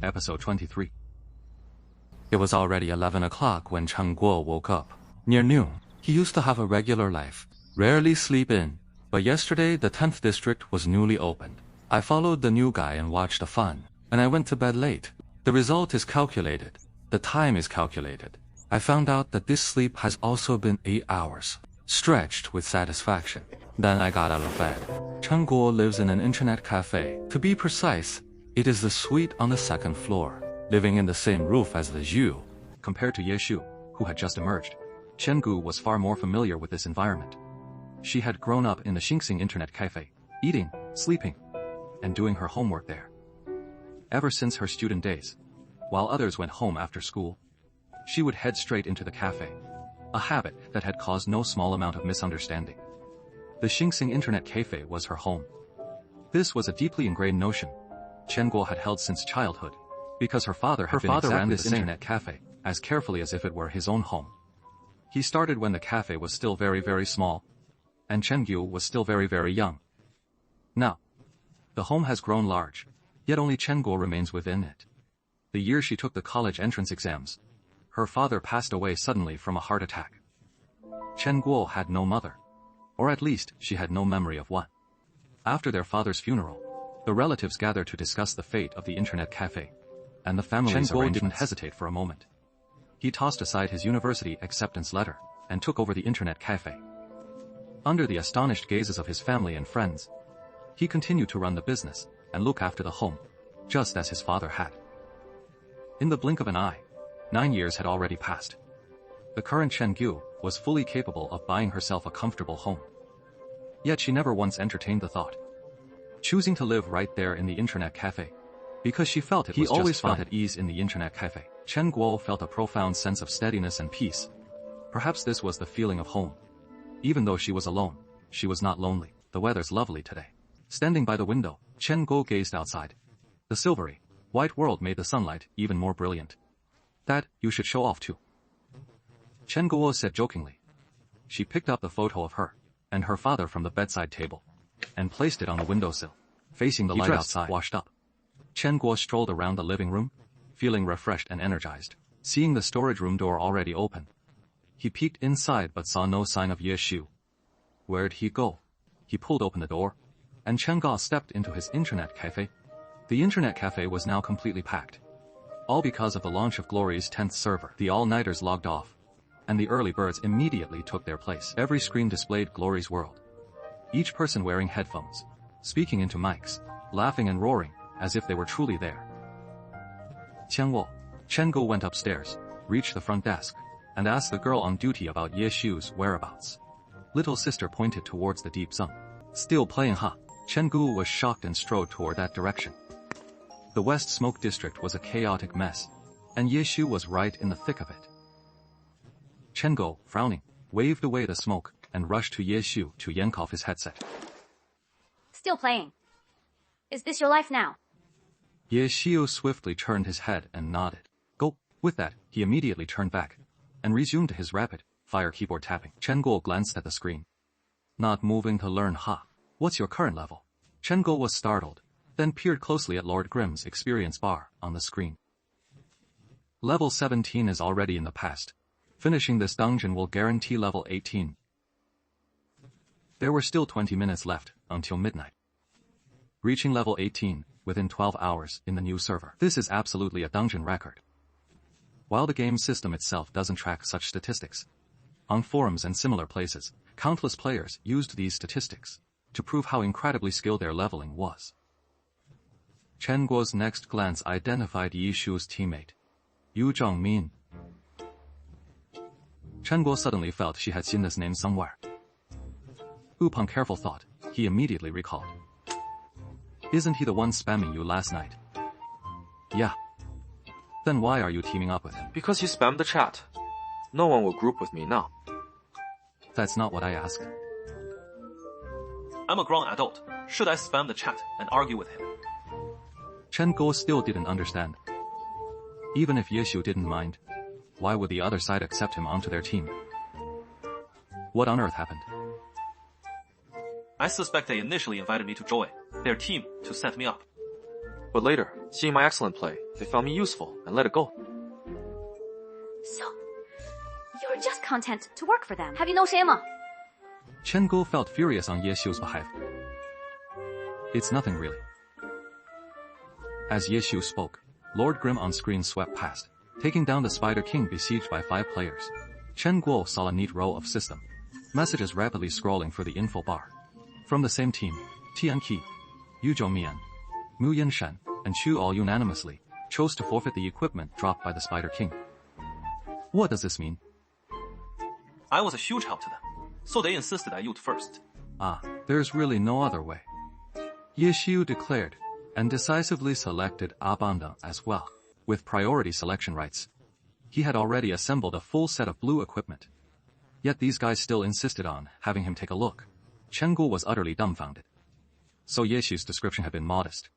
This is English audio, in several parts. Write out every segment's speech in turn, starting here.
Episode 23. It was already 11 o'clock when Chen Guo woke up. Near noon, he used to have a regular life, rarely sleep in, but yesterday the 10th district was newly opened. I followed the new guy and watched the fun, and I went to bed late. The result is calculated. The time is calculated. I found out that this sleep has also been 8 hours. Stretched with satisfaction. Then I got out of bed. Chen Guo lives in an internet cafe. To be precise, it is the suite on the 2nd floor, living in the same roof as the Zhu. Compared to Ye Shu, who had just emerged, Chen Guo was far more familiar with this environment. She had grown up in the Xingxing internet cafe, eating, sleeping, and doing her homework there. Ever since her student days, while others went home after school, she would head straight into the cafe, a habit that had caused no small amount of misunderstanding. The Xingxing internet cafe was her home. This was a deeply ingrained notion Chen Guo had held since childhood, because her father ran this internet cafe as carefully as if it were his own home. He started when the cafe was still very, very small, and Chen Guo was still very, very young. Now, the home has grown large, yet only Chen Guo remains within it. The year she took the college entrance exams, her father passed away suddenly from a heart attack. Chen Guo had no mother, or at least she had no memory of one. After their father's funeral, the relatives gathered to discuss the fate of the internet cafe, and the family's arrangements. Chen Guo didn't hesitate for a moment. He tossed aside his university acceptance letter and took over the internet cafe. Under the astonished gazes of his family and friends, he continued to run the business and look after the home, just as his father had. In the blink of an eye, 9 years had already passed. The current Chen Guo was fully capable of buying herself a comfortable home. Yet she never once entertained the thought, choosing to live right there in the internet cafe, because she felt it was just fun. He always felt at ease in the internet cafe. Chen Guo felt a profound sense of steadiness and peace. Perhaps this was the feeling of home. Even though she was alone, she was not lonely. The weather's lovely today. Standing by the window, Chen Guo gazed outside. The silvery, white world made the sunlight even more brilliant. That you should show off too, Chen Guo said jokingly. She picked up the photo of her and her father from the bedside table and placed it on the windowsill, facing the light outside. Washed up. Chen Guo strolled around the living room, feeling refreshed and energized. Seeing the storage room door already open, he peeked inside but saw no sign of Ye Shu. Where'd he go? He pulled open the door, and Chen Guo stepped into his internet cafe. The internet cafe was now completely packed. All because of the launch of Glory's 10th server. The all-nighters logged off, and the early birds immediately took their place. Every screen displayed Glory's world. Each person wearing headphones, speaking into mics, laughing and roaring, as if they were truly there. Chen Guo went upstairs, reached the front desk, and asked the girl on duty about Ye Shu's whereabouts. Little sister pointed towards the deep zone. Still playing, huh? Chen Guo was shocked and strode toward that direction. The West Smoke District was a chaotic mess, and Ye Shu was right in the thick of it. Chen Guo, frowning, waved away the smoke and rushed to Ye Shu to yank off his headset. Still playing. Is this your life now? Ye Shu swiftly turned his head and nodded. Go. With that, he immediately turned back and resumed his rapid-fire keyboard tapping. Chen Guo glanced at the screen. Not moving to learn, huh? What's your current level? Chen Guo was startled, then peered closely at Lord Grimm's experience bar on the screen. Level 17 is already in the past. Finishing this dungeon will guarantee level 18. There were still 20 minutes left until midnight. Reaching level 18 within 12 hours in the new server. This is absolutely a dungeon record. While the game system itself doesn't track such statistics, on forums and similar places, countless players used these statistics to prove how incredibly skilled their leveling was. Chen Guo's next glance identified Ye Shu's teammate, Yu Zhongmin. Chen Guo suddenly felt she had seen this name somewhere. Upon careful thought, he immediately recalled. Isn't he the one spamming you last night? Yeah. Then why are you teaming up with him? Because he spammed the chat. No one will group with me now. That's not what I asked. I'm a grown adult. Should I spam the chat and argue with him? Chen Guo still didn't understand. Even if Ye Shu didn't mind, why would the other side accept him onto their team? What on earth happened? I suspect they initially invited me to join their team to set me up. But later, seeing my excellent play, they found me useful and let it go. So, you're just content to work for them. Have you no shame? Chen Guo felt furious on Ye Xiu's behalf. It's nothing really. As Ye Xiu spoke, Lord Grim on screen swept past, taking down the Spider King besieged by 5 players. Chen Guo saw a neat row of system messages rapidly scrolling through the info bar. From the same team, Tian Qi, Yu Zhoumian, Mu Yinshan, and Chu all unanimously chose to forfeit the equipment dropped by the Spider King. What does this mean? I was a huge help to them, so they insisted I ute first. There's really no other way. Ye Xiu declared, and decisively selected Abanda as well, with priority selection rights. He had already assembled a full set of blue equipment. Yet these guys still insisted on having him take a look. Chen Guo was utterly dumbfounded. So Ye Xiu's description had been modest.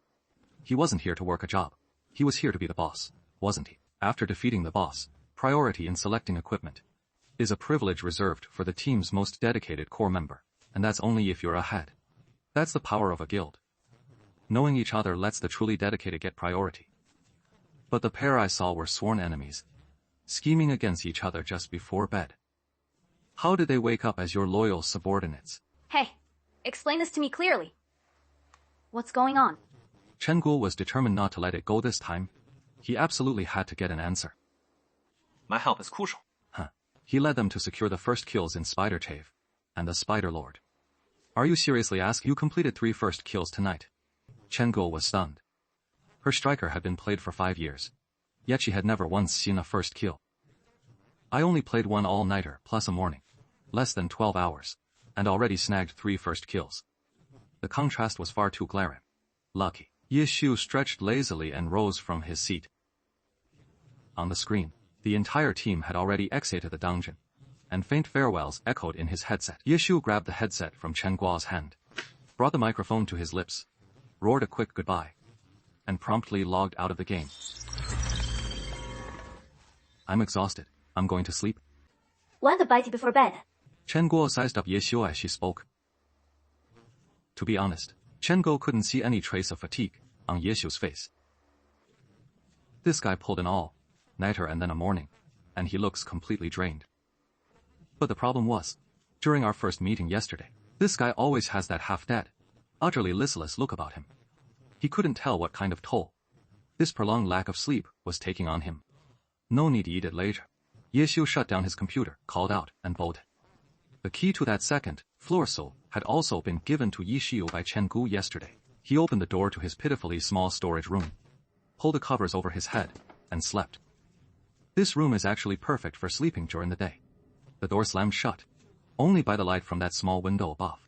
He wasn't here to work a job. He was here to be the boss, wasn't he? After defeating the boss, priority in selecting equipment is a privilege reserved for the team's most dedicated core member, and that's only if you're ahead. That's the power of a guild. Knowing each other lets the truly dedicated get priority. But the pair I saw were sworn enemies, scheming against each other just before bed. How did they wake up as your loyal subordinates? Hey, explain this to me clearly. What's going on? Chen Guo was determined not to let it go this time. He absolutely had to get an answer. My help is crucial. He led them to secure the first kills in Spider Cave and the Spider Lord. Are you seriously asking? You completed 3 first kills tonight. Chen Guo was stunned. Her striker had been played for 5 years, yet she had never once seen a first kill. I only played 1 all-nighter plus a morning, less than 12 hours, and already snagged 3 first kills. The contrast was far too glaring. Lucky. Ye Xiu stretched lazily and rose from his seat. On the screen, the entire team had already exited the dungeon, and faint farewells echoed in his headset. Ye Xiu grabbed the headset from Chen Guo's hand, brought the microphone to his lips, roared a quick goodbye, and promptly logged out of the game. I'm exhausted. I'm going to sleep. Want a bite before bed? Chen Guo sized up Ye Xiu as she spoke. To be honest, Chen Guo couldn't see any trace of fatigue on Ye Xiu's face. This guy pulled an all-nighter and then a morning, and he looks completely drained. But the problem was, during our first meeting yesterday, this guy always has that half-dead, utterly listless look about him. He couldn't tell what kind of toll this prolonged lack of sleep was taking on him. No need to eat it later. Ye Xiu shut down his computer, called out, and bolted. The key to that second floor soul had also been given to Ye Xiu by Chen Guo yesterday. He opened the door to his pitifully small storage room, pulled the covers over his head, and slept. This room is actually perfect for sleeping during the day. The door slammed shut, only by the light from that small window above.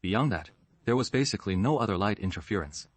Beyond that, there was basically no other light interference.